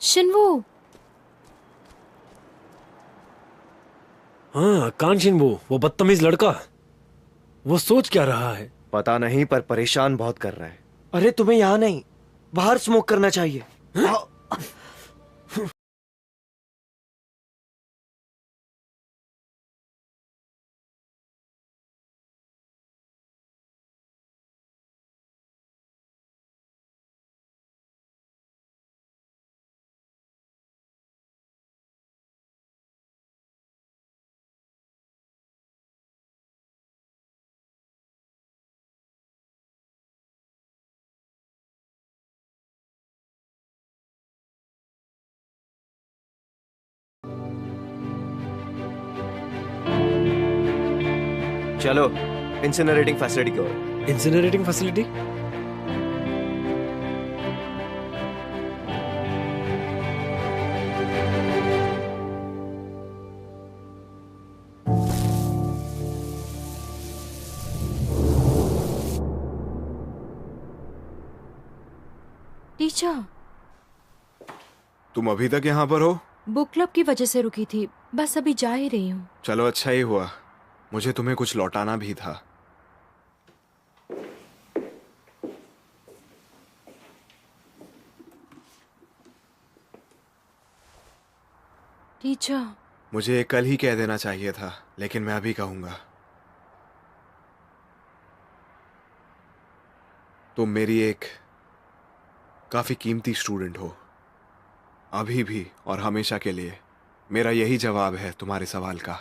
शिनवो। हाँ, कान शिनवो, वो बदतमीज लड़का। वो सोच क्या रहा है? पता नहीं, पर परेशान बहुत कर रहा है। अरे तुम्हें यहाँ नहीं, बाहर स्मोक करना चाहिए। चलो इंसिनरेटिंग फैसिलिटी की ओर। इंसिनरेटिंग फैसिलिटी? टीचर, तुम अभी तक यहाँ पर हो? बुक क्लब की वजह से रुकी थी, बस अभी जा ही रही हूँ। चलो अच्छा ही हुआ, मुझे तुम्हें कुछ लौटाना भी था। टीचर, मुझे ये कल ही कह देना चाहिए था, लेकिन मैं अभी कहूंगा। तुम मेरी एक काफी कीमती स्टूडेंट हो, अभी भी और हमेशा के लिए। मेरा यही जवाब है तुम्हारे सवाल का।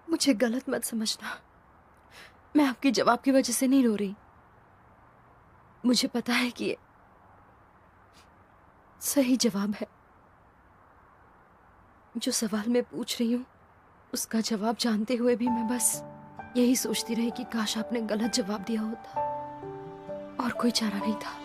मुझे गलत मत समझना, मैं आपके जवाब की वजह से नहीं रो रही। मुझे पता है कि ये सही जवाब है। जो सवाल मैं पूछ रही हूँ उसका जवाब जानते हुए भी मैं बस यही सोचती रही कि काश आपने गलत जवाब दिया होता, और कोई चारा नहीं था।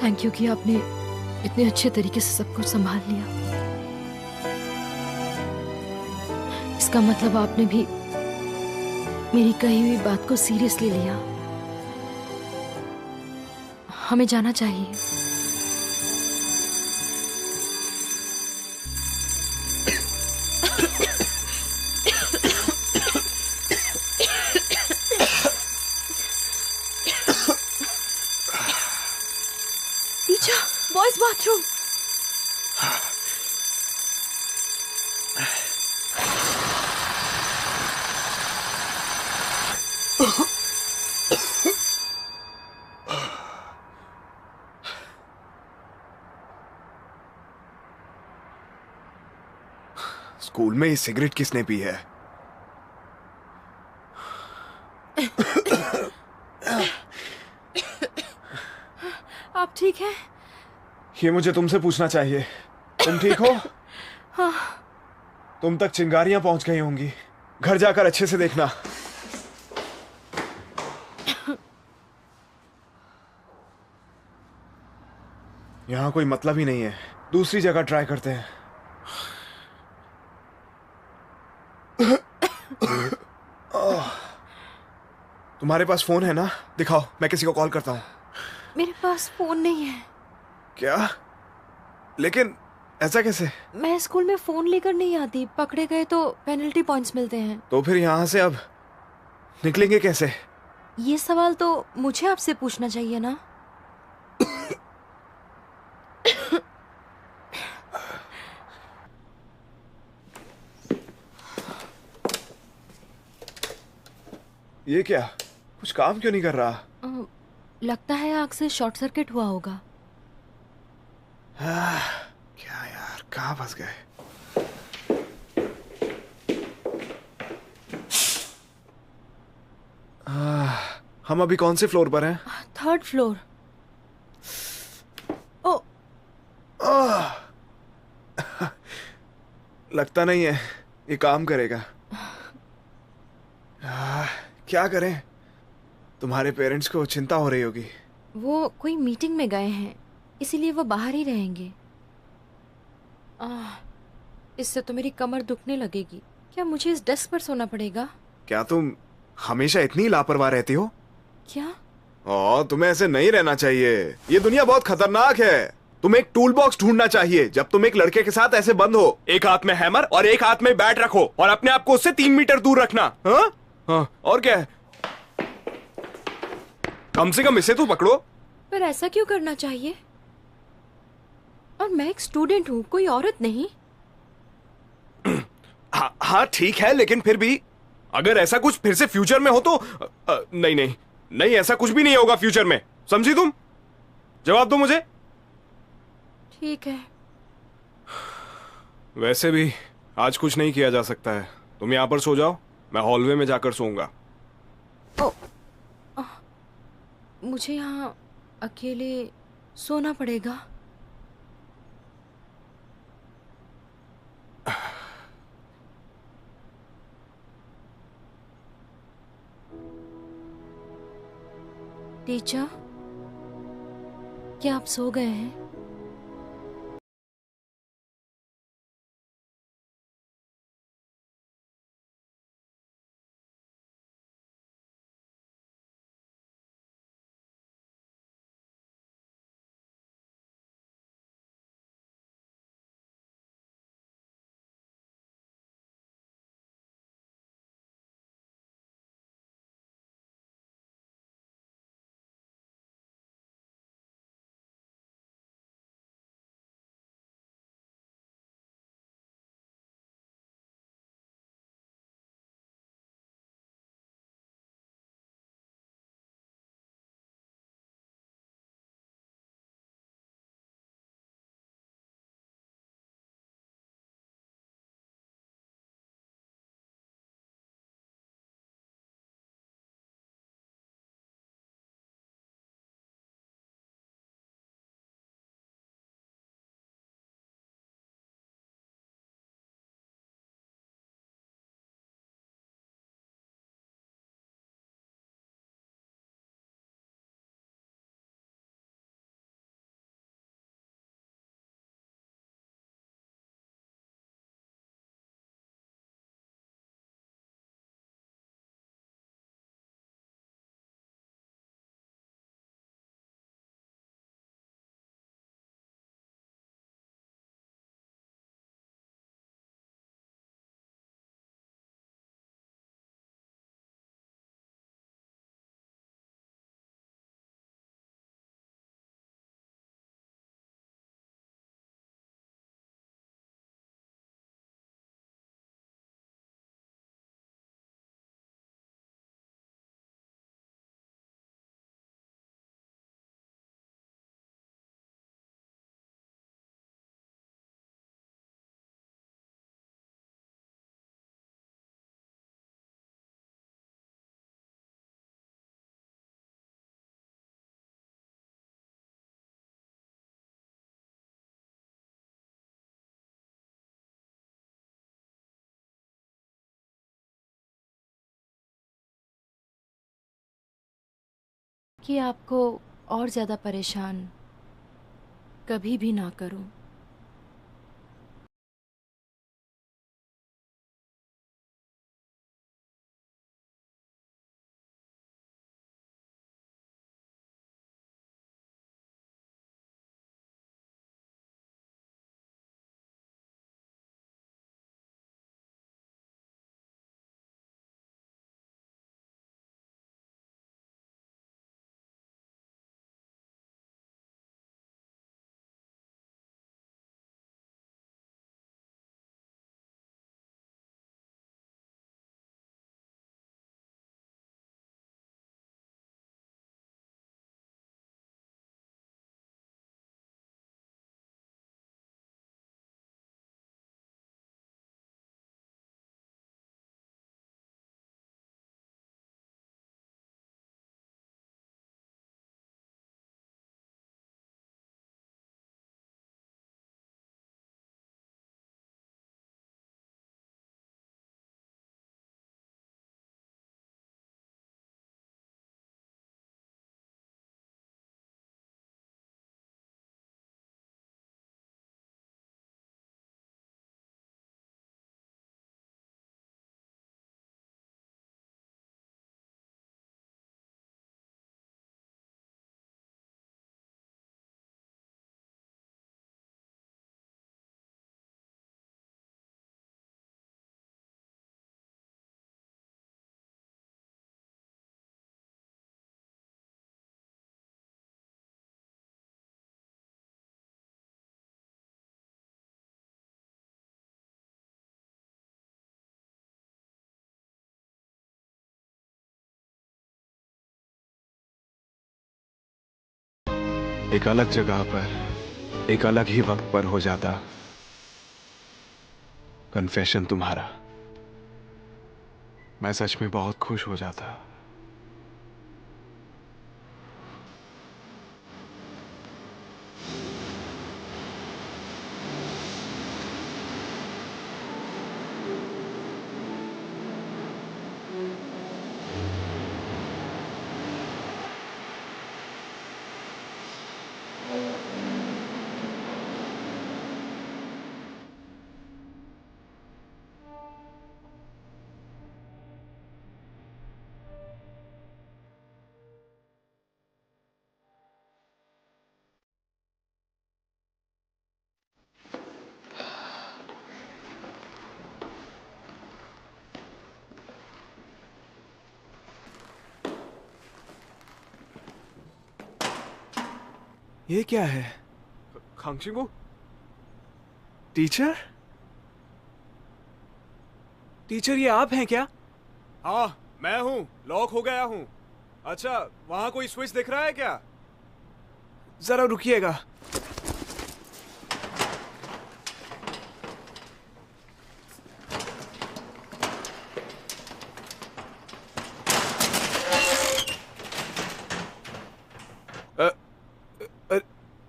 थैंक यू कि आपने इतने अच्छे तरीके से सब कुछ संभाल लिया। इसका मतलब आपने भी मेरी कही हुई बात को सीरियसली लिया। हमें जाना चाहिए। Teacher, boys bathroom. स्कूल में ये सिगरेट किसने पी है? आप ठीक हैं? ये मुझे तुमसे पूछना चाहिए। तुम ठीक हो? हाँ। तुम तक चिंगारियां पहुंच गई होंगी। घर जाकर अच्छे से देखना। यहां कोई मतलब ही नहीं है, दूसरी जगह ट्राई करते हैं। तुम्हारे पास फोन है ना? दिखाओ, मैं किसी को कॉल करता हूं। मेरे पास फोन नहीं है। क्या? लेकिन ऐसा कैसे? मैं स्कूल में फोन लेकर नहीं आती, पकड़े गए तो पेनल्टी पॉइंट्स मिलते हैं। तो फिर यहां से अब निकलेंगे कैसे? ये सवाल तो मुझे आपसे पूछना चाहिए ना। ये क्या? कुछ काम क्यों नहीं कर रहा? लगता है आग से शॉर्ट सर्किट हुआ होगा। क्या यार, कहाँ फंस गए? हम अभी कौन से फ्लोर पर हैं? 3rd floor. ओ, लगता नहीं है ये काम करेगा। क्या करें, तुम्हारे पेरेंट्स को चिंता हो रही होगी। वो कोई मीटिंग में गए हैं, इसीलिए वो बाहर ही रहेंगे। इससे तो मेरी कमर दुखने लगेगी। क्या मुझे इस डेस्क पर सोना पड़ेगा? क्या तुम हमेशा इतनी लापरवाह रहती हो? क्या? तुम्हें ऐसे नहीं रहना चाहिए। ये दुनिया बहुत खतरनाक है। तुम्हें एक टूल बॉक्स ढूंढना चाहिए। जब तुम एक लड़के के साथ ऐसे बंद हो, एक हाथ में हैमर और एक हाथ में बैट रखो और अपने आप को उससे 3 मीटर दूर रखना। हाँ? हाँ, और क्या है? कम से कम इसे तो पकड़ो। पर ऐसा क्यों करना चाहिए? और मैं एक स्टूडेंट हूँ, कोई औरत नहीं। हाँ हाँ ठीक है, लेकिन फिर भी अगर ऐसा कुछ फिर से फ्यूचर में हो तो नहीं नहीं नहीं, ऐसा कुछ भी नहीं होगा फ्यूचर में, समझी तुम? जवाब दो मुझे। ठीक है। वैसे भी आज कुछ नहीं किया जा सकता है। तुम यहां पर सो जाओ, मैं हॉलवे में जाकर सोऊंगा। ओ, मुझे यहाँ अकेले सोना पड़ेगा। टीचर, क्या आप सो गए हैं? कि आपको और ज्यादा परेशान कभी भी ना करूं। एक अलग जगह पर एक अलग ही वक्त पर हो जाता कन्फेशन तुम्हारा, मैं सच में बहुत खुश हो जाता। ये क्या है? खांगशिंगू, टीचर? टीचर ये आप हैं क्या? हाँ मैं हूँ, लॉक हो गया हूँ। अच्छा वहां कोई स्विच दिख रहा है क्या? जरा रुकिएगा।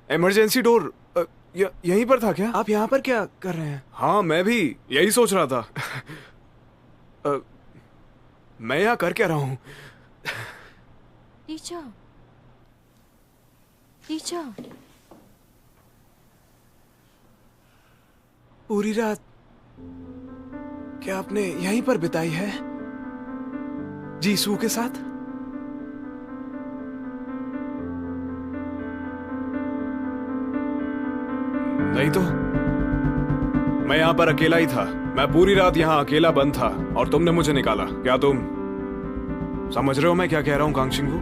इमरजेंसी डोर यहीं पर था क्या? आप यहाँ पर क्या कर रहे हैं? हाँ मैं भी यही सोच रहा था। मैं यहाँ कर क्या रहा हूँ? टीचर, टीचर, पूरी रात क्या आपने यहीं पर बिताई है जीसू के साथ? नहीं तो मैं यहाँ पर अकेला ही था। मैं पूरी रात यहाँ अकेला बंद था और तुमने मुझे निकाला। क्या तुम समझ रहे हो मैं क्या कह रहा हूँ कांगशिंगू?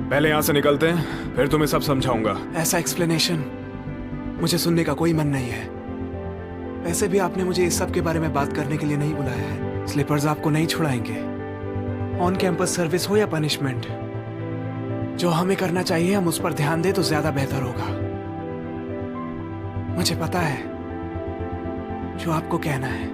पहले यहाँ से निकलते हैं, फिर तुम्हें सब समझाऊंगा। ऐसा एक्सप्लेनेशन मुझे सुनने का कोई मन नहीं है। वैसे भी आपने मुझे इस सब के बारे में बात करने के लिए नहीं बुलाया है। स्लीपर्स आपको नहीं छुड़ाएंगे। ऑन कैंपस सर्विस हो या पनिशमेंट, जो हमें करना चाहिए हम उस पर ध्यान दें तो ज्यादा बेहतर होगा। मुझे पता है जो आपको कहना है।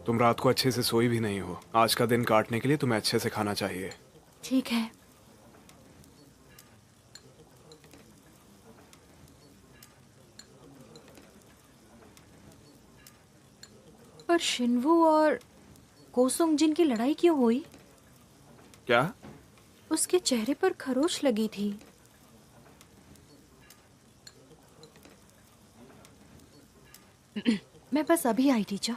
तुम रात को अच्छे से सोई भी नहीं हो। आज का दिन काटने के लिए तुम्हें अच्छे से खाना चाहिए। ठीक है। पर शिनवू और कोसुंग जिन की लड़ाई क्यों हुई? क्या? उसके चेहरे पर खरोच लगी थी। मैं बस अभी आई टीचर।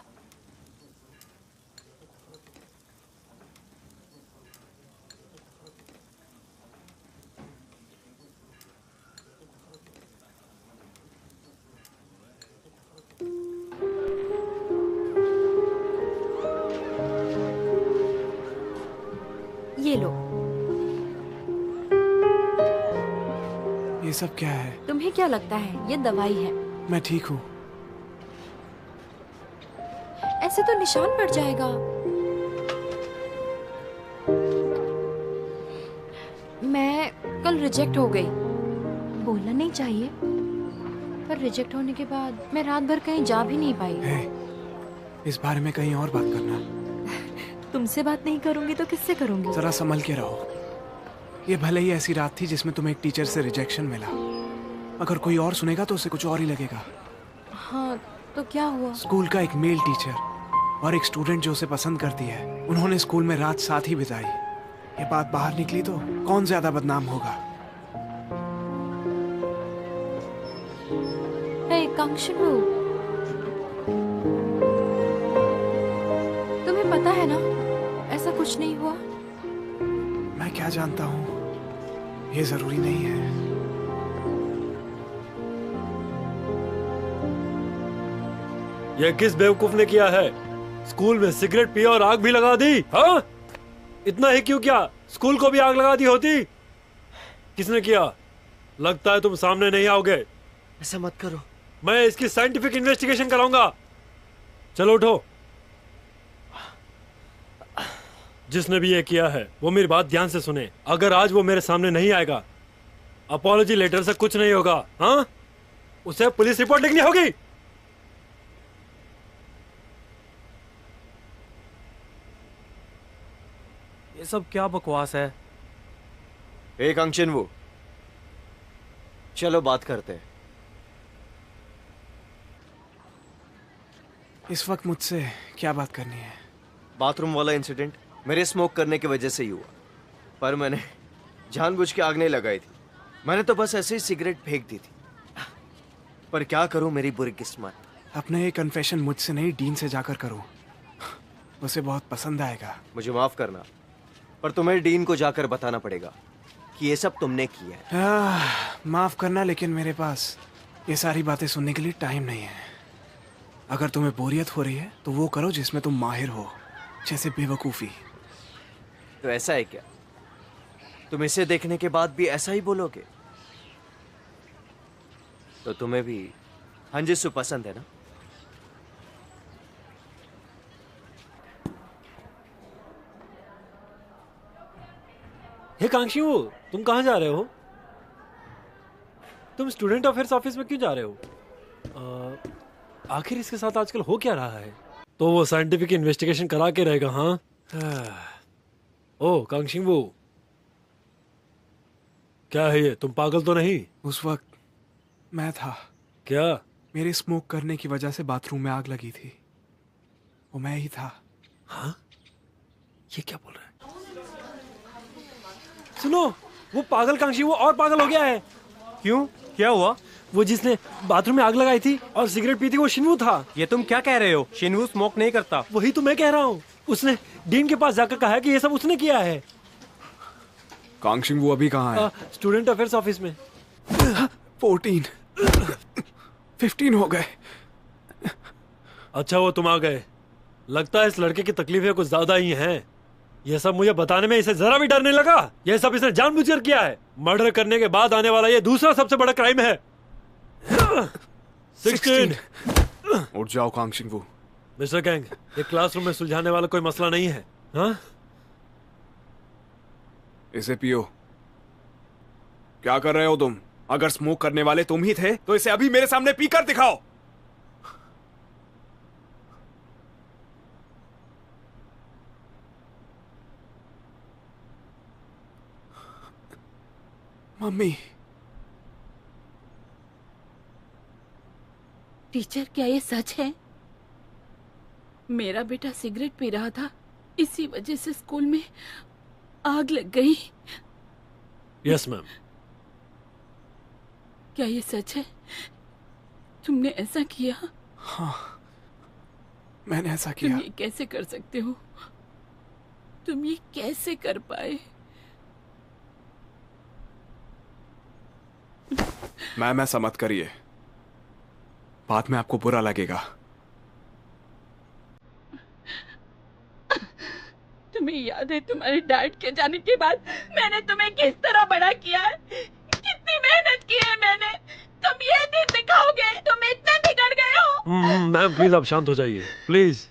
ये लो। ये सब क्या है? तुम्हें क्या लगता है? ये दवाई है। मैं ठीक हूँ। ऐसे तो निशान पड़ जाएगा। मैं कल रिजेक्ट हो गई। बोलना नहीं चाहिए, पर रिजेक्ट होने के बाद मैं रात भर कहीं जा भी नहीं पाई। हे, इस बारे में कहीं और बात करना। तुमसे बात नहीं करूंगी तो किससे करूंगी? जरा संभल के रहो। ये भले ही ऐसी रात थी जिसमें तुम्हें एक टीचर से रिजेक्शन मिला, अगर कोई और सुनेगा तो उसे कुछ और ही लगेगा। हाँ तो क्या हुआ? स्कूल का एक मेल टीचर और एक स्टूडेंट जो उसे पसंद करती है, उन्होंने स्कूल में रात साथ ही बिताई। ये बात बाहर निकली तो कौन ज्यादा बदनाम होगा? हे, कांक्षणु, तुम्हें पता है ना ऐसा कुछ नहीं हुआ। मैं क्या जानता हूँ, ये जरूरी नहीं है। ये किस बेवकूफ ने किया है? स्कूल में सिगरेट पिया और आग भी लगा दी। हाँ, इतना ही क्यों किया, स्कूल को भी आग लगा दी होती। किसने किया? लगता है तुम सामने नहीं आओगे। ऐसा मत करो। मैं इसकी साइंटिफिक इन्वेस्टिगेशन कराऊंगा। चलो उठो। जिसने भी ये किया है वो मेरी बात ध्यान से सुने। अगर आज वो मेरे सामने नहीं आएगा, अपॉलॉजी लेटर से कुछ नहीं होगा। हाँ, उसे पुलिस रिपोर्ट लिखनी होगी। ये सब क्या बकवास है? एक अंशन वो, चलो बात करते हैं। इस वक्त मुझसे क्या बात करनी है? बाथरूम वाला इंसिडेंट मेरे स्मोक करने की वजह से ही हुआ, पर मैंने जानबूझ के आग नहीं लगाई थी। मैंने तो बस ऐसे ही सिगरेट फेंक दी थी। पर क्या करूं, मेरी बुरी किस्मत। अपने ये कन्फेशन मुझसे नहीं, डीन से जाकर करो, उसे बहुत पसंद आएगा। मुझे माफ करना, पर तुम्हें डीन को जाकर बताना पड़ेगा कि ये सब तुमने किया है। माफ करना, लेकिन मेरे पास ये सारी बातें सुनने के लिए टाइम नहीं है। अगर तुम्हें बोरियत हो रही है तो वो करो जिसमें तुम माहिर हो, जैसे बेवकूफी। तो ऐसा है क्या? तुम इसे देखने के बाद भी ऐसा ही बोलोगे? तो तुम्हें भी हंजिसु पसंद है ना? हे कांक्षी, तुम कहाँ जा रहे हो? तुम स्टूडेंट अफेयर्स ऑफिस में क्यों जा रहे हो? आखिर इसके साथ आजकल हो क्या रहा है? तो वो साइंटिफिक इन्वेस्टिगेशन करा के रहेगा। हाँ। ओ कांक्षी, क्या है ये? तुम पागल तो नहीं? उस वक्त मैं था। क्या? मेरे स्मोक करने की वजह से बाथरूम में आग लगी थी, वो मैं ही था। हाँ? ये क्या बोल रहा है? सुनो, वो पागल कांक्षी वो और पागल हो गया है। क्यों, क्या हुआ? वो जिसने बाथरूम में आग लगाई थी और सिगरेट पी थी, वो शिनवू था। ये तुम क्या कह रहे हो? शिनवू स्मोक नहीं करता। वही तो मैं कह रहा हूँ। उसने डीन के पास जाकर कहा है कि ये सब उसने किया है। कांक्षिंग वो अभी कहाँ है? स्टूडेंट अफेयर्स ऑफिस में। 14, 15 हो गए। अच्छा, वो तुम आ गए। लगता है इस लड़के की तकलीफें कुछ ज्यादा ही हैं। ये सब मुझे बताने में इसे जरा भी डर नहीं लगा। ये सब इसने जानबूझकर किया है। मर्डर करने के बाद आने वाला ये दूसरा सबसे बड़ा क्राइम है। 16। उठ जाओ कांक्षिंग वो। मिस्टर गैंग, ये क्लासरूम में सुलझाने वाला कोई मसला नहीं है। हाँ? इसे पियो। क्या कर रहे हो तुम? अगर स्मोक करने वाले तुम ही थे तो इसे अभी मेरे सामने पीकर दिखाओ। मम्मी। टीचर, क्या ये सच है? मेरा बेटा सिगरेट पी रहा था, इसी वजह से स्कूल में आग लग गई। Yes ma'am. क्या ये सच है? तुमने ऐसा किया? हाँ, मैंने ऐसा किया। तुम ये कैसे कर सकते हो? तुम ये कैसे कर पाए? मैम, ऐसा मत करिए, बाद में आपको बुरा लगेगा। तुम्हें याद है तुम्हारे डैड के जाने के बाद मैंने तुम्हें किस तरह बड़ा किया है? कितनी मेहनत की है मैंने। तुम ये दिन दिखाओगे? तुम इतने बिगड़ गए हो। मैम प्लीज आप शांत हो जाइए, प्लीज।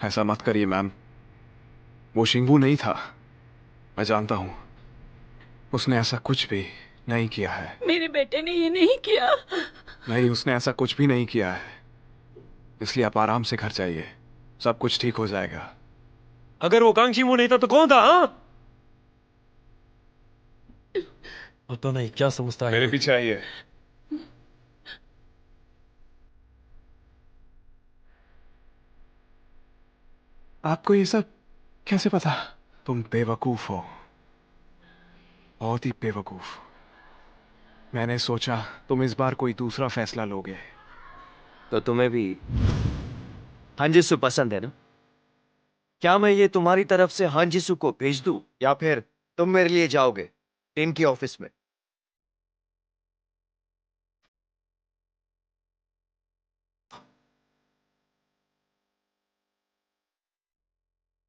ऐसा मत करिए मैम, वो शिंगू नहीं था। मैं जानता हूँ, उसने ऐसा कुछ भी नहीं किया है। मेरे बेटे ने ये नहीं किया। नहीं, उसने ऐसा कुछ भी नहीं किया है। इसलिए आप आराम से घर जाइए, सब कुछ ठीक हो जाएगा। अगर वो कांक्षी वो नहीं था तो कौन था? हाँ, तो नहीं, क्या समझता है? मेरे पीछे आइए। आपको ये सब कैसे पता? तुम बेवकूफ हो, बहुत ही बेवकूफ। मैंने सोचा तुम इस बार कोई दूसरा फैसला लोगे, तो तुम्हें भी हांजिसु पसंद है ना? क्या मैं ये तुम्हारी तरफ से हांजिसु को भेज दूं या फिर तुम मेरे लिए जाओगे टिन की ऑफिस में?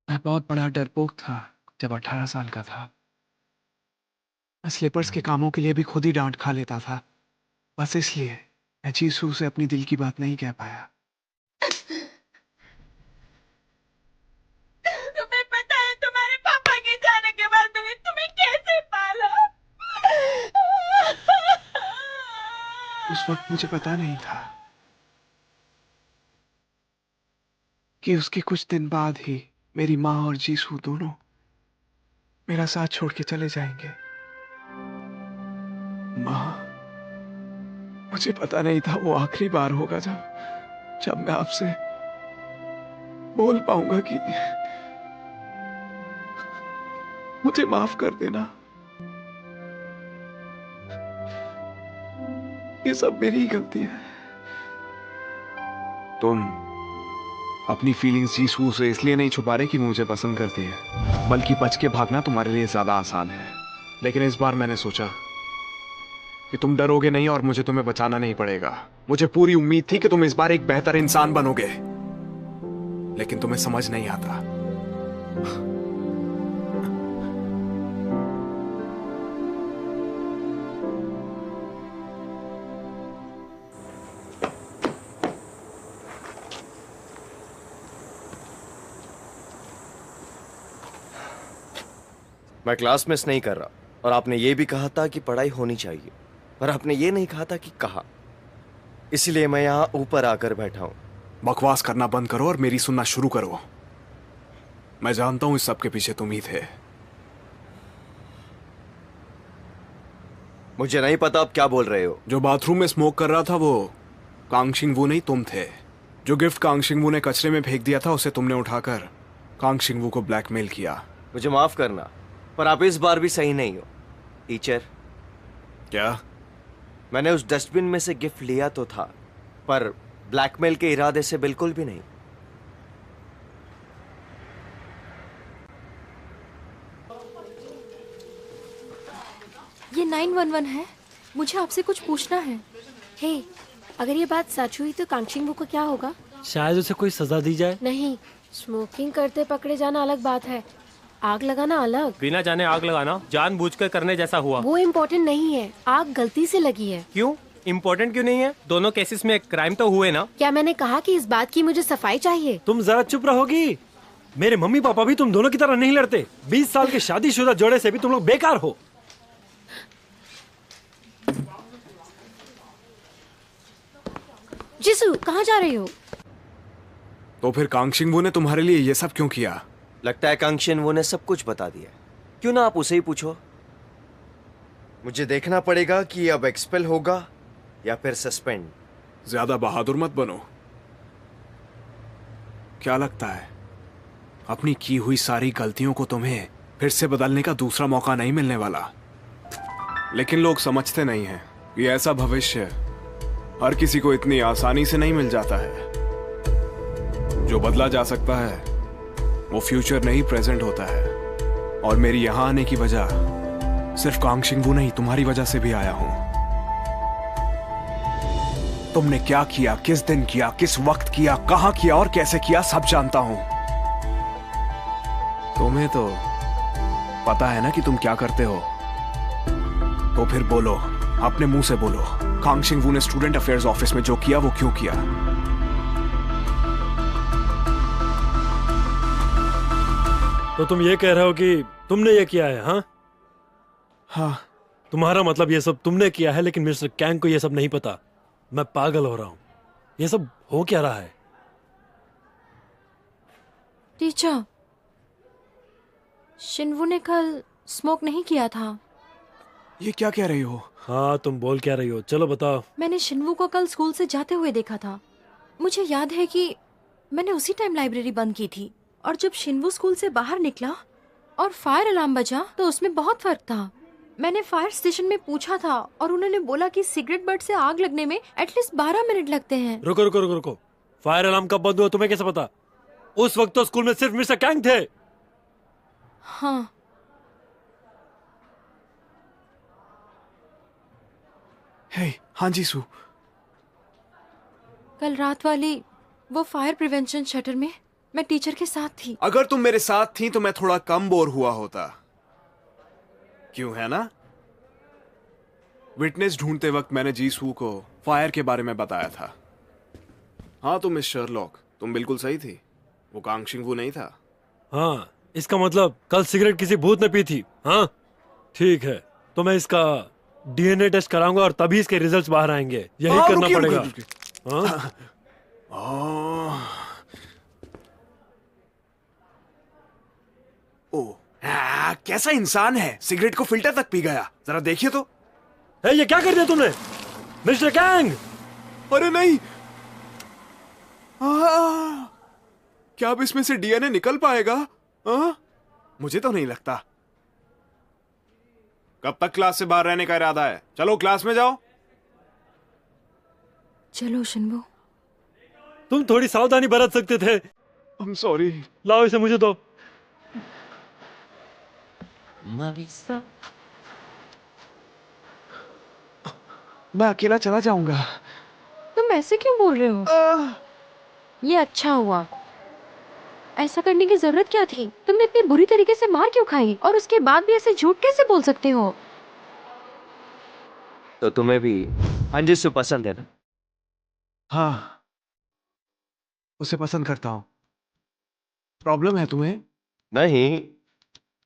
मैं बहुत बड़ा डरपोक था जब 18 साल का था। मैं स्लीपर्स के कामों के लिए भी खुद ही डांट खा लेता था। बस इसलिए मैं जीसू से अपनी दिल की बात नहीं कह पाया। तुम्हें पता है तुम्हारे पापा के जाने के बाद मैंने तुम्हें कैसे पाला? उस वक्त मुझे पता नहीं था कि उसके कुछ दिन बाद ही मेरी माँ और जीसू दोनों मेरा साथ छोड़ के चले जाएंगे। माँ, मुझे पता नहीं था वो आखिरी बार होगा जब मैं आपसे बोल पाऊंगा कि मुझे माफ कर देना। ये सब मेरी ही गलती है। तुम अपनी फीलिंग्स जीसू से इसलिए नहीं छुपा रहे कि मुझे पसंद करती है, बल्कि बच के भागना तुम्हारे लिए ज्यादा आसान है। लेकिन इस बार मैंने सोचा कि तुम डरोगे नहीं और मुझे तुम्हें बचाना नहीं पड़ेगा। मुझे पूरी उम्मीद थी कि तुम इस बार एक बेहतर इंसान बनोगे, लेकिन तुम्हें समझ नहीं आता। मैं क्लास मिस नहीं कर रहा, और आपने ये भी कहा था कि पढ़ाई होनी चाहिए, पर आपने ये नहीं कहा था कि कहाँ। इसलिए मैं यहाँ ऊपर आकर बैठा हूँ। बकवास करना बंद करो और मेरी सुनना शुरू करो। मैं जानता हूं इस सब के पीछे तुम ही थे। मुझे नहीं पता आप क्या बोल रहे हो। जो बाथरूम में स्मोक कर रहा था वो कांगशिंग वू नहीं, तुम थे। जो गिफ्ट कांगशिंग वू ने कचरे में फेंक दिया था उसे तुमने उठाकर कांगशिंग वू को ब्लैकमेल किया। मुझे माफ करना, पर आप इस बार भी सही नहीं हो। टीचर, क्या? मैंने उस डस्टबिन में से गिफ्ट लिया तो था, पर ब्लैकमेल के इरादे से बिल्कुल भी नहीं। ये 911 है। मुझे आपसे कुछ पूछना है। हे, अगर ये बात सच हुई तो कांगशिंग वू को क्या होगा? शायद उसे कोई सजा दी जाए। नहीं, स्मोकिंग करते पकड़े जाना अलग बात है, आग लगाना अलग। बिना जाने आग लगाना जानबूझकर करने जैसा हुआ। वो इम्पोर्टेंट नहीं है, आग गलती से लगी है। क्यों इम्पोर्टेंट क्यों नहीं है? दोनों केसेस में क्राइम तो हुए ना। क्या मैंने कहा कि इस बात की मुझे सफाई चाहिए? तुम जरा चुप रहोगी? मेरे मम्मी पापा भी तुम दोनों की तरह नहीं लड़ते। 20 साल के शादीशुदा जोड़े से भी तुम लोग बेकार हो। जिसू, कहाँ जा रही हो? तो फिर कांगशिंग वू ने तुम्हारे लिए ये सब क्यों किया? लगता है कांगशिंग वू ने सब कुछ बता दिया। क्यों ना आप उसे ही पूछो। मुझे देखना पड़ेगा कि अब एक्सपेल होगा या फिर सस्पेंड। ज्यादा बहादुर मत बनो। क्या लगता है अपनी की हुई सारी गलतियों को तुम्हें फिर से बदलने का दूसरा मौका नहीं मिलने वाला? लेकिन लोग समझते नहीं हैं कि ऐसा भविष्य हर किसी को इतनी आसानी से नहीं मिल जाता है। जो बदला जा सकता है वो फ्यूचर नहीं प्रेजेंट होता है। और मेरी यहां आने की वजह सिर्फ कांगशिंग वू नहीं, तुम्हारी वजह से भी आया हूं। तुमने क्या किया, किस दिन किया, किस वक्त किया, कहां किया और कैसे किया, सब जानता हूं। तुम्हें तो पता है ना कि तुम क्या करते हो। तो फिर बोलो, अपने मुंह से बोलो, कांगशिंग वू ने स्टूडेंट अफेयर्स ऑफिस में जो किया वो क्यों किया? तो तुम ये कह रहे हो कि तुमने ये किया है? हाँ हाँ। तुम्हारा मतलब ये सब तुमने किया है, लेकिन मिस्टर कैंग को ये सब नहीं पता। मैं पागल हो रहा हूं। ये सब हो क्या रहा है? टीचर, शिनवू ने कल स्मोक नहीं किया था। ये क्या कह रही हो? हाँ, तुम बोल क्या रही हो? चलो बताओ। मैंने शिनवू को कल स्कूल से जाते हुए देखा था। मुझे याद है कि मैंने उसी टाइम लाइब्रेरी बंद की थी, और जब शिनवू स्कूल से बाहर निकला और फायर अलार्म बजा तो उसमें बहुत फर्क था। मैंने फायर स्टेशन में पूछा था और उन्होंने बोला कि सिगरेट बट से आग लगने में एटलीस्ट 12 मिनट लगते हैं। रुको रुको रुको रुको, फायर अलार्म कब बंद हुआ तुम्हें कैसे पता? उस वक्त तो स्कूल में सिर्फ मिस्टर कैंग थे। हाँ। हे, हाँ जी सू। कल रात वाली वो फायर प्रिवेंशन शटर में मैं टीचर के साथ थी। अगर तुम मेरे साथ थी तो मैं थोड़ा कम बोर हुआ होता, क्यों है ना? विटनेस ढूंढते वक्त मैंने जीसू को फायर के बारे में बताया था। हाँ तुम मिस शर्लॉक, तुम बिल्कुल सही थी, वो कांग शिंगवू नहीं था। हाँ, इसका मतलब कल सिगरेट किसी भूत ने पी थी। हाँ ठीक है, तो मैं इसका डीएनए टेस्ट कराऊंगा और तभी इसके रिजल्ट्स बाहर आएंगे। यही करना पड़ेगा। हाँ? कैसा इंसान है, सिगरेट को फिल्टर तक पी गया। जरा देखिए तो। ये क्या कर दिया तुमने मिस्टर कैंग? अरे नहीं, क्या अब इसमें से डीएनए निकल पाएगा? मुझे तो नहीं लगता। कब तक क्लास से बाहर रहने का इरादा है? चलो क्लास में जाओ। चलो शिनवो। तुम थोड़ी सावधानी बरत सकते थे। I'm sorry। लाओ इसे मुझे दो। मैं अकेला चला जाऊंगा। तुम ऐसे क्यों बोल रहे हो? ये अच्छा हुआ। ऐसा करने की जरूरत क्या थी? तुमने इतनी बुरी तरीके से मार क्यों खाई और उसके बाद भी ऐसे झूठ कैसे बोल सकते हो? तो तुम्हें भी हांजिसू पसंद है ना? हाँ, उसे पसंद करता हूँ। प्रॉब्लम है तुम्हें? नहीं,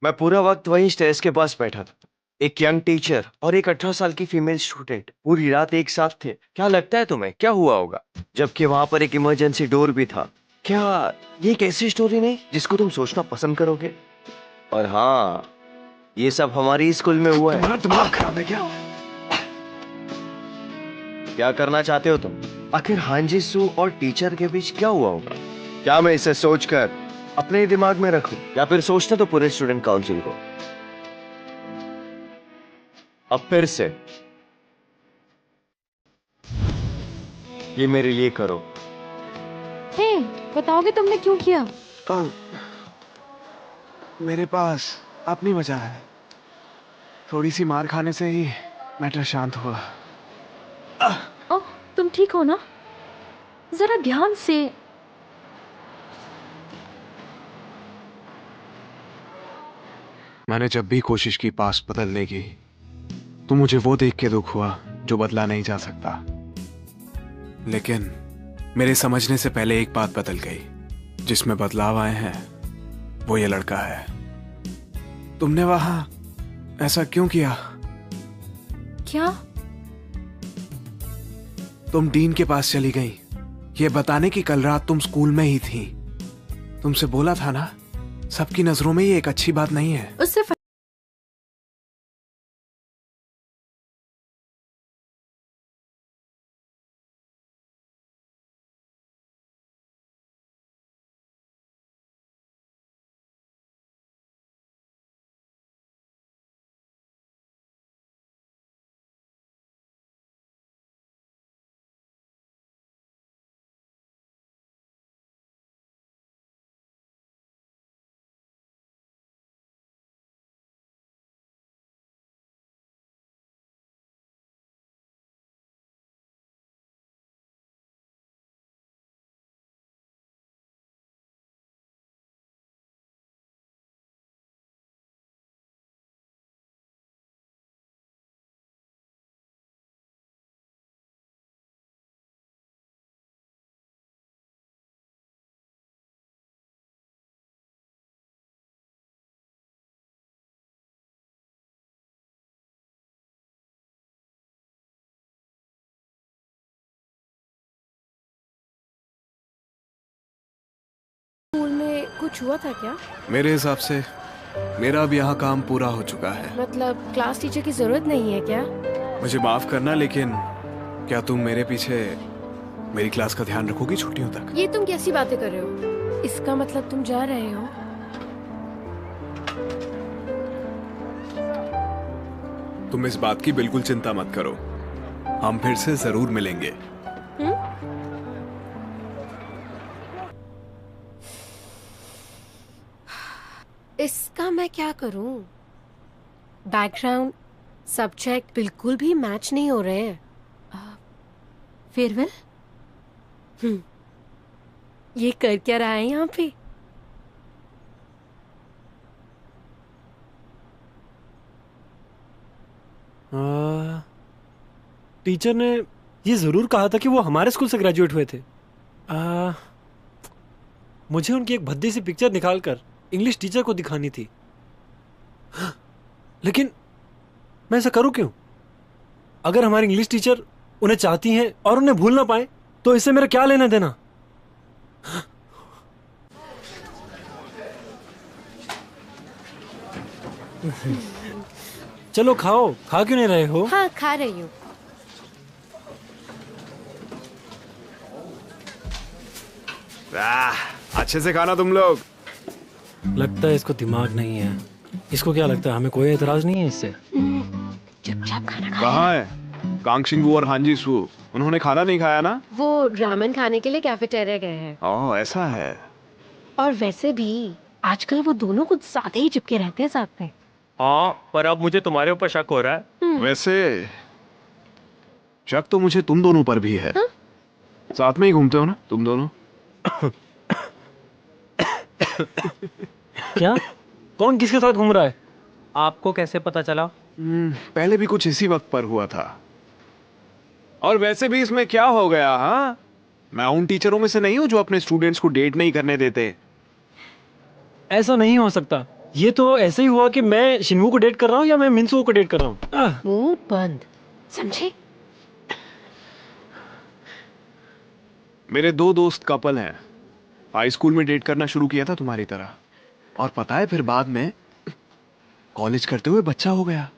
मैं पूरा वक्त वही स्टेज के पास बैठा था। एक यंग टीचर और एक 18 साल की फीमेल स्टूडेंट पूरी रात एक साथ थे। क्या लगता है तुम्हें क्या हुआ होगा? जबकि वहां पर एक इमरजेंसी डोर भी था। क्या ये एक ऐसी स्टोरी नहीं जिसको तुम सोचना पसंद करोगे? और हाँ, ये सब हमारी स्कूल में हुआ है। तुम्हारा दिमाग खराब है क्या? क्या करना चाहते हो तुम? आखिर हांजिसू और टीचर के बीच क्या हुआ होगा? क्या मैं इसे सोचकर अपने दिमाग में रखूं या फिर सोचते तो पूरे स्टूडेंट काउंसिल को? अब फिर से ये मेरे लिए करो। हे, बताओगे तुमने क्यों किया? मेरे पास अपनी वजह है। थोड़ी सी मार खाने से ही मैटर शांत हुआ। ओह, तुम ठीक हो ना? जरा ध्यान से। मैंने जब भी कोशिश की पास बदलने की, तो मुझे वो देख के दुख हुआ जो बदला नहीं जा सकता। लेकिन मेरे समझने से पहले एक बात बदल गई। जिसमें बदलाव आए हैं वो ये लड़का है। तुमने वहां ऐसा क्यों किया? क्या? तुम डीन के पास चली गई ये बताने की कल रात तुम स्कूल में ही थी। तुमसे बोला था ना, सबकी नजरों में ये एक अच्छी बात नहीं है। उससे स्कूल में कुछ हुआ था क्या? मेरे हिसाब से मेरा अब यहाँ काम पूरा हो चुका है। मतलब क्लास टीचर की जरूरत नहीं है क्या? मुझे माफ करना, लेकिन क्या तुम मेरे पीछे मेरी क्लास का ध्यान रखोगी छुट्टियों तक? ये तुम कैसी बातें कर रहे हो? इसका मतलब तुम जा रहे हो? तुम इस बात की बिल्कुल चिंता मत करो, हम फिर से जरूर मिलेंगे। इसका मैं क्या करूं? बैकग्राउंड सब्जेक्ट बिल्कुल भी मैच नहीं हो रहे हैं। फेयरवेल? ये कर क्या रहा है यहाँ पे? टीचर ने ये जरूर कहा था कि वो हमारे स्कूल से ग्रेजुएट हुए थे। मुझे उनकी एक भद्दी सी पिक्चर निकालकर इंग्लिश टीचर को दिखानी थी, लेकिन मैं ऐसा करूं क्यों? अगर हमारी इंग्लिश टीचर उन्हें चाहती हैं और उन्हें भूल ना पाए तो इससे मेरा क्या लेना देना? चलो खाओ, खा क्यों नहीं रहे हो? हाँ, खा रही हूँ। अच्छे से खाना तुम लोग। लगता है इसको दिमाग नहीं है। इसको क्या लगता है हमें कोई एतराज नहीं है इससे? चुपचाप खाना खा। कहाँ है कांगशिंगू और हांजी सू? उन्होंने खाना नहीं खाया ना? वो रामेन खाने के लिए कैफेटेरिया गए हैं। ओह, ऐसा है। और वैसे भी आजकल वो दोनों कुछ ज्यादा ही चिपके रहते हैं साथ में। हाँ, पर अब मुझे तुम्हारे ऊपर शक हो रहा है। वैसे शक तो मुझे तुम दोनों पर भी है। साथ में ही घूमते हो ना तुम दोनों? क्या? कौन किसके साथ घूम रहा है? आपको कैसे पता चला? पहले भी कुछ इसी वक्त पर हुआ था। और वैसे भी इसमें क्या हो गया? हाँ, मैं उन टीचरों में से नहीं हूं जो अपने स्टूडेंट्स को डेट नहीं करने देते। ऐसा नहीं हो सकता। ये तो ऐसे ही हुआ कि मैं शिन्वू को डेट कर रहा हूँ या मैं मिनसू को डेट कर रहा हूँ। मुंह बंद, समझे? मेरे दो दोस्त कपल हैं। हाई स्कूल में डेट करना शुरू किया था तुम्हारी तरह, और पता है फिर बाद में कॉलेज करते हुए बच्चा हो गया,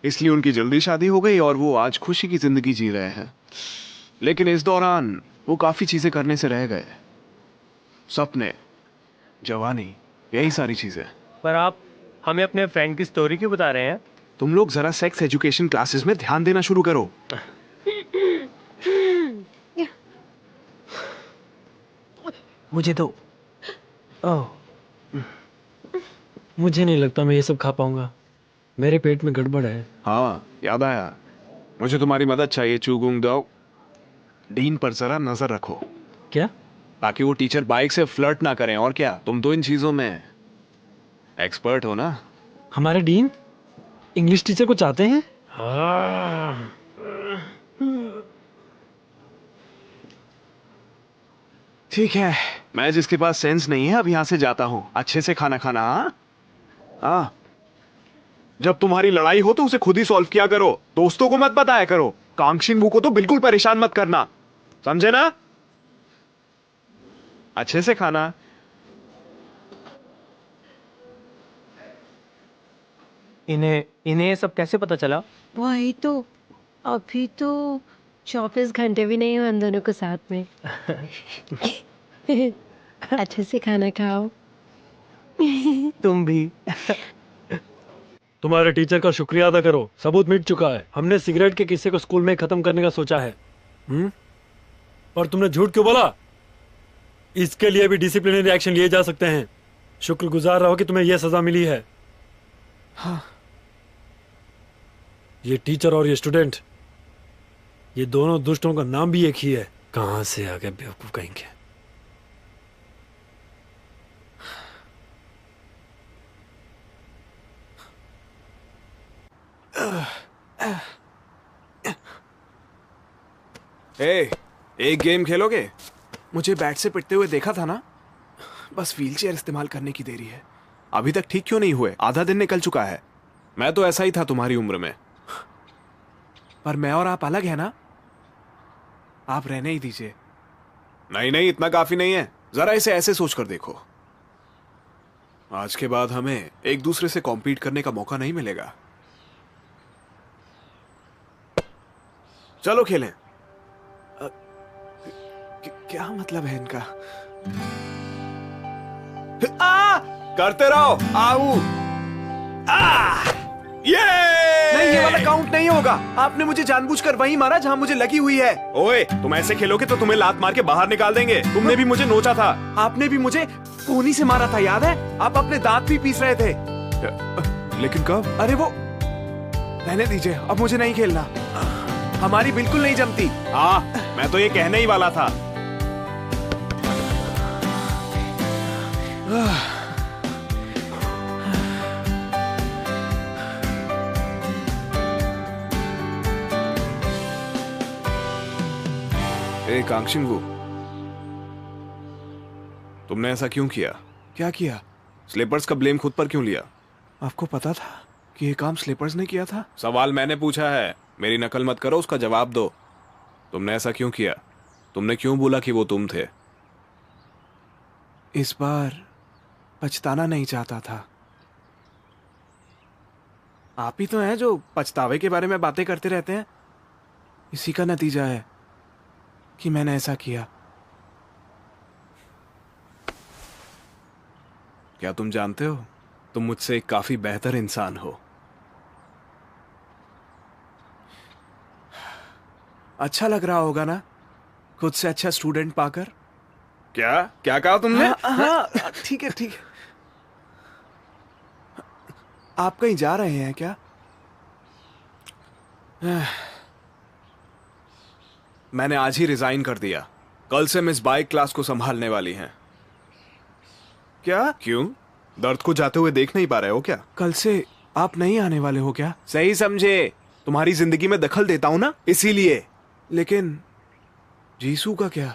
इसलिए उनकी जल्दी शादी हो गई और वो आज खुशी की जिंदगी जी रहे हैं। लेकिन इस दौरान वो काफी चीजें करने से रह गए। सपने, जवानी, यही सारी चीजें। पर आप हमें अपने फ्रेंड की स्टोरी क्यों बता रहे हैं? तुम लोग जरा सेक्स एजुकेशन क्लासेस में ध्यान देना शुरू करो। मुझे दो। ओह, मुझे नहीं लगता मैं ये सब खा पाऊंगा। मेरे पेट में गड़बड़ है। हाँ, याद आया, मुझे तुम्हारी मदद चाहिए चुगुंग दो। डीन पर जरा नजर रखो। क्या? ताकि वो टीचर बाइक से फ्लर्ट ना करें। और क्या, तुम तो इन चीजों में एक्सपर्ट हो ना? हमारे डीन इंग्लिश टीचर को चाहते हैं? ठीक है, मैं जिसके पास सेंस नहीं है अब यहां से जाता हूं। अच्छे से खाना खाना। हाँ, जब तुम्हारी लड़ाई हो तो उसे खुद ही सॉल्व किया करो, दोस्तों को मत बताया करो। कांगशिंगू को तो बिल्कुल परेशान मत करना, समझे ना? अच्छे से खाना। इन्हें ये सब कैसे पता चला? वही तो, अभी तो 24 घंटे भी नहीं हुए हम दोनों को साथ में। अच्छे से खाना खाओ। तुम भी। तुम्हारे टीचर का शुक्रिया अदा करो, सबूत मिट चुका है। हमने सिगरेट के किस्से को स्कूल में खत्म करने का सोचा है। और तुमने झूठ क्यों बोला? इसके लिए भी डिसिप्लिनरी एक्शन लिए जा सकते हैं। शुक्रगुजार रहो कि तुम्हें यह सजा मिली है। हाँ। ये टीचर और ये स्टूडेंट, ये दोनों दुष्टों का नाम भी एक ही है। कहां से आ गए बेवकूफ कहेंगे। एक गेम खेलोगे? मुझे बैट से पिटते हुए देखा था ना, बस व्हीलचेयर इस्तेमाल करने की देरी है। अभी तक ठीक क्यों नहीं हुए? आधा दिन निकल चुका है। मैं तो ऐसा ही था तुम्हारी उम्र में। पर मैं और आप अलग है ना, आप रहने ही दीजिए। नहीं नहीं, इतना काफी नहीं है। जरा इसे ऐसे सोच कर देखो, आज के बाद हमें एक दूसरे से कॉम्पीट करने का मौका नहीं मिलेगा। चलो खेलें। क्या मतलब है इनका? करते रहो। आओ। ये नहीं, ये वाला काउंट नहीं होगा। आपने मुझे जानबूझकर वहीं मारा जहाँ मुझे लगी हुई है। ओए, तुम ऐसे खेलोगे तो तुम्हें लात मार के बाहर निकाल देंगे। तुमने भी मुझे नोचा था। आपने भी मुझे कोहनी से मारा था, याद है? आप अपने दांत भी पीस रहे थे। लेकिन कब? अरे वो रहने दीजिए, अब मुझे नहीं खेलना। हमारी बिल्कुल नहीं जमती। हाँ, मैं तो ये कहने ही वाला था। कांक्षिंगू, तुमने ऐसा क्यों किया? क्या किया? स्लीपर्स का ब्लेम खुद पर क्यों लिया? आपको पता था कि ये काम स्लीपर्स ने किया था? सवाल मैंने पूछा है, मेरी नकल मत करो, उसका जवाब दो। तुमने ऐसा क्यों किया? तुमने क्यों बोला कि वो तुम थे? इस बार पछताना नहीं चाहता था। आप ही तो हैं जो पछतावे के बारे में बातें करते रहते हैं। इसी का नतीजा है कि मैंने ऐसा किया। क्या तुम जानते हो, तुम मुझसे एक काफी बेहतर इंसान हो। अच्छा लग रहा होगा ना खुद से अच्छा स्टूडेंट पाकर? क्या क्या कहा तुमने? हाँ, ठीक है ठीक है। आप कहीं जा रहे हैं क्या? मैंने आज ही रिजाइन कर दिया। कल से मिस बाइक क्लास को संभालने वाली हैं। क्या? क्यों, दर्द को जाते हुए देख नहीं पा रहे हो क्या? कल से आप नहीं आने वाले हो क्या? सही समझे, तुम्हारी जिंदगी में दखल देता हूं ना, इसीलिए। लेकिन जीसू का क्या?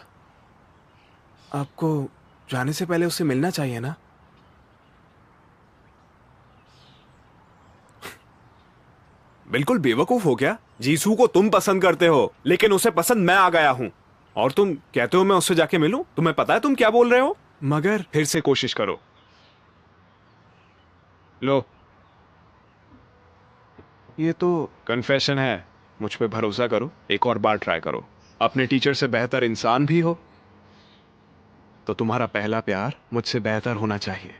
आपको जाने से पहले उससे मिलना चाहिए ना? बिल्कुल बेवकूफ हो क्या? जीसू को तुम पसंद करते हो, लेकिन उसे पसंद मैं आ गया हूं। और तुम कहते हो मैं उससे जाके मिलूं? तुम्हें पता है तुम क्या बोल रहे हो? मगर फिर से कोशिश करो। लो, ये तो कन्फेशन है, मुझ पे भरोसा करो, एक और बार ट्राई करो। अपने टीचर से बेहतर इंसान भी हो तो तुम्हारा पहला प्यार मुझसे बेहतर होना चाहिए।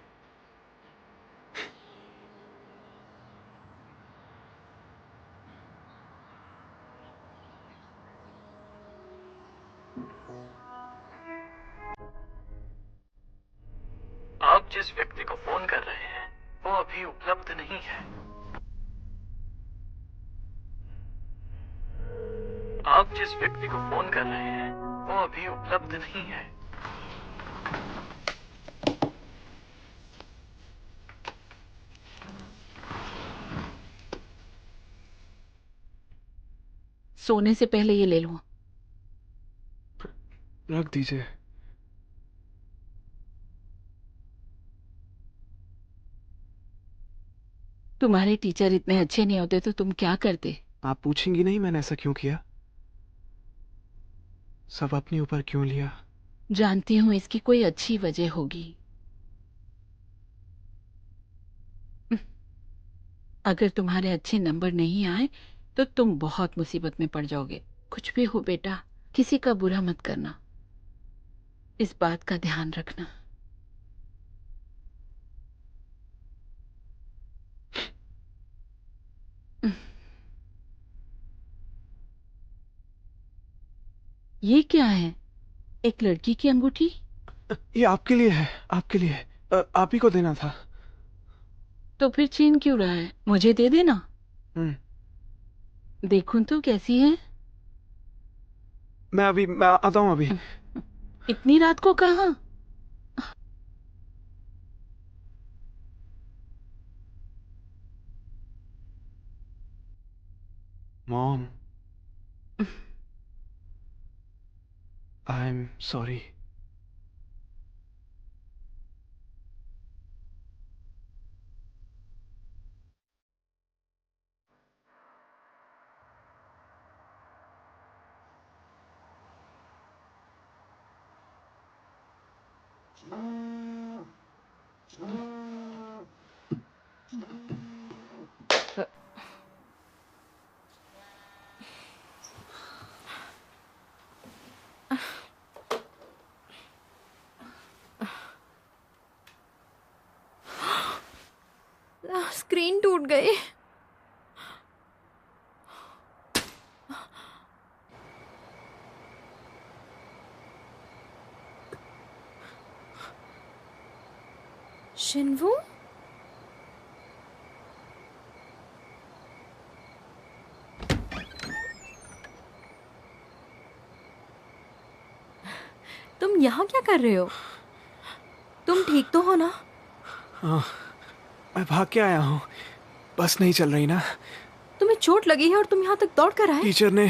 आप जिस व्यक्ति को फोन कर रहे हैं वो अभी उपलब्ध नहीं है। आप जिस व्यक्ति को फोन कर रहे हैं वो अभी उपलब्ध नहीं है। सोने से पहले ये ले लो। रख दीजिए। तुम्हारे टीचर इतने अच्छे नहीं होते तो तुम क्या करते? आप पूछेंगी नहीं मैंने ऐसा क्यों किया? सब अपने ऊपर क्यों लिया? जानती हूँ इसकी कोई अच्छी वजह होगी। अगर तुम्हारे अच्छे नंबर नहीं आए तो तुम बहुत मुसीबत में पड़ जाओगे। कुछ भी हो बेटा, किसी का बुरा मत करना, इस बात का ध्यान रखना। ये क्या है? एक लड़की की अंगूठी? ये आपके लिए है, आपके लिए। आप ही को देना था। तो फिर छीन क्यों रहा है? मुझे दे देना। देखूं तो कैसी है? मैं आता हूँ अभी। इतनी रात को कहाँ? Mom, I am sorry. Screen टूट गई। शिनवू, तुम यहाँ क्या कर रहे हो? तुम ठीक तो हो ना? हाँ, मैं भाग के आया हूँ। बस नहीं चल रही ना। तुम्हें चोट लगी है और तुम यहाँ तक दौड़ कर आए? टीचर ने